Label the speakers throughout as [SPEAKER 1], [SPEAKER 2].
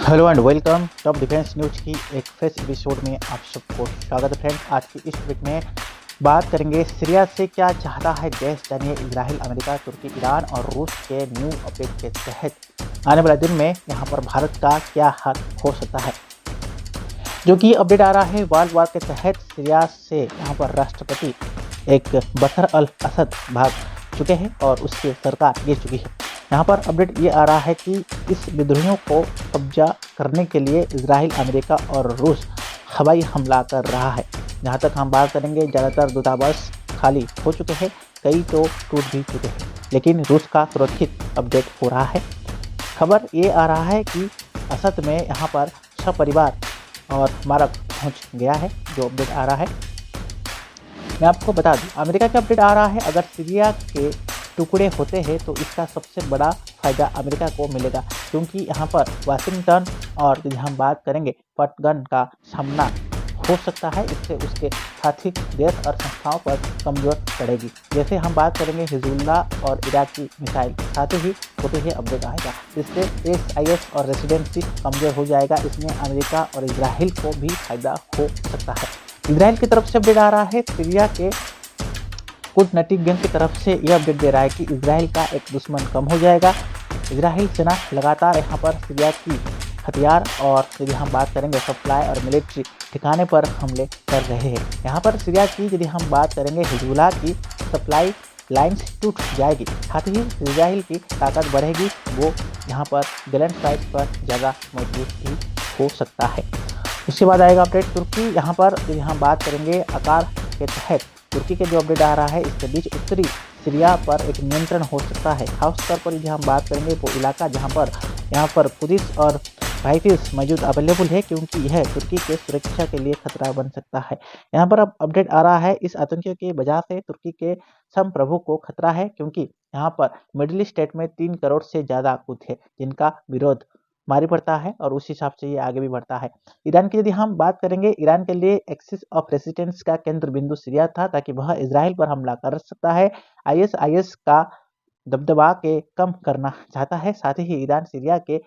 [SPEAKER 1] Hello and welcome. Top defence news की एक fresh episode में आप सबको स्वागत है फ्रेंड्स। आज की इस वीक में बात करेंगे सीरिया से क्या चाहता है देश, जानिए इजराइल, अमेरिका, तुर्की, ईरान और रूस के न्यू अपडेट के तहत आने वाले दिन में यहाँ पर भारत का क्या हाल हो सकता है। जो कि अपडेट आ रहा है वर्ल्ड वार के तहत सीरिया से यहाँ पर राष्ट्रपति एक बशर अल असद भाग चुके हैं और उसकी सरकार गिर चुकी है। यहाँ पर अपडेट ये आ रहा है कि इस विद्रोहियों को कब्जा करने के लिए इजराइल, अमेरिका और रूस हवाई हमला कर रहा है। जहाँ तक हम बात करेंगे, ज़्यादातर दूतावास खाली हो चुके हैं, कई तो टूट भी चुके हैं, लेकिन रूस का सुरक्षित अपडेट हो रहा है। खबर ये आ रहा है कि असद में यहाँ पर सपरिवार और स्मारक पहुँच गया है। जो अपडेट आ रहा है मैं आपको बता दूं, अमेरिका का अपडेट आ रहा है अगर सीरिया के टुकड़े होते हैं तो इसका सबसे बड़ा फायदा अमेरिका को मिलेगा, क्योंकि यहाँ पर वाशिंगटन और यदि हम बात करेंगे पटगन का सामना हो सकता है। इससे उसके साथी देश और संस्थाओं पर कमजोर पड़ेगी। जैसे हम बात करेंगे हिजबुल्ला और इराक की मिसाइल, साथ ही होते ही अपडेट आएगा, इससे IS और रेसिडेंसी कमजोर हो जाएगा। इसमें अमेरिका और इजराइल को भी फायदा हो सकता है। इजराइल की तरफ से अपडेट आ रहा है, सीरिया के कूटनीतिज्ञों की तरफ से यह अपडेट दे रहा है कि इजराइल का एक दुश्मन कम हो जाएगा। इजराइल सेना लगातार यहाँ पर सीरिया की हथियार और यदि हम बात करेंगे सप्लाई और मिलिट्री ठिकाने पर हमले कर रहे हैं। यहाँ पर सीरिया की यदि हम बात करेंगे हिजबुल्लाह की सप्लाई लाइन्स टूट जाएगी, साथ ही इजराइल की ताकत बढ़ेगी। वो यहाँ पर गलन साइड पर ज़्यादा मजबूत भी हो सकता है। उसके बाद आएगा अपडेट तुर्की। यहाँ पर यदि हम बात करेंगे आकार के तहत तुर्की के जो अपडेट आ रहा है, इसके बीच उत्तरी सीरिया पर एक नियंत्रण हो सकता है। खासतौर पर यदि हम बात करेंगे वो इलाका जहाँ पर यहाँ पर पुलिस और राइफल्स मौजूद अवेलेबल है, क्योंकि यह तुर्की के सुरक्षा के लिए खतरा बन सकता है। यहाँ पर अब अपडेट आ रहा है इस आतंकियों की वजह से तुर्की के संप्रभु को खतरा है, क्योंकि यहाँ पर मिडिल स्टेट में 3 करोड़ से ज़्यादा कूद है जिनका विरोध मारी पड़ता है और उस हिसाब से ये आगे भी बढ़ता है। ईरान की यदि हम बात करेंगे, ईरान के लिए एक्सिस ऑफ रेसिस्टेंस का केंद्र बिंदु सीरिया था, ताकि वह इजराइल पर हमला कर सकता है। IS का दबदबा के कम करना चाहता है। साथ ही ईरान सीरिया के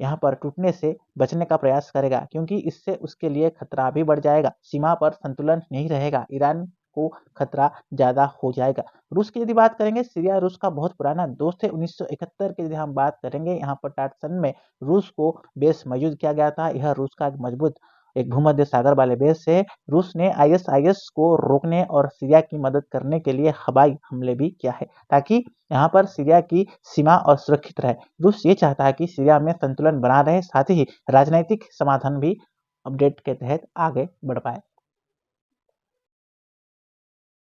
[SPEAKER 1] यहाँ पर टूटने से बचने का प्रयास करेगा, क्योंकि इससे उसके लिए खतरा भी बढ़ जाएगा। सीमा पर संतुलन नहीं रहेगा, ईरान को खतरा ज़्यादा हो जाएगा। रूस की यदि बात करेंगे, सीरिया रूस का बहुत पुराना दोस्त है। 1971 की यदि हम बात करेंगे, यहाँ पर टाटसन में रूस को बेस मौजूद किया गया था। यह रूस का मजबूत एक भूमध्य सागर वाले बेस से रूस ने IS को रोकने और सीरिया की मदद करने के लिए हवाई हमले भी किया है, ताकि यहाँ पर सीरिया की सीमा और सुरक्षित रहे। रूस ये चाहता है कि सीरिया में संतुलन बना रहे, साथ ही राजनीतिक समाधान भी अपडेट के तहत आगे बढ़ पाए।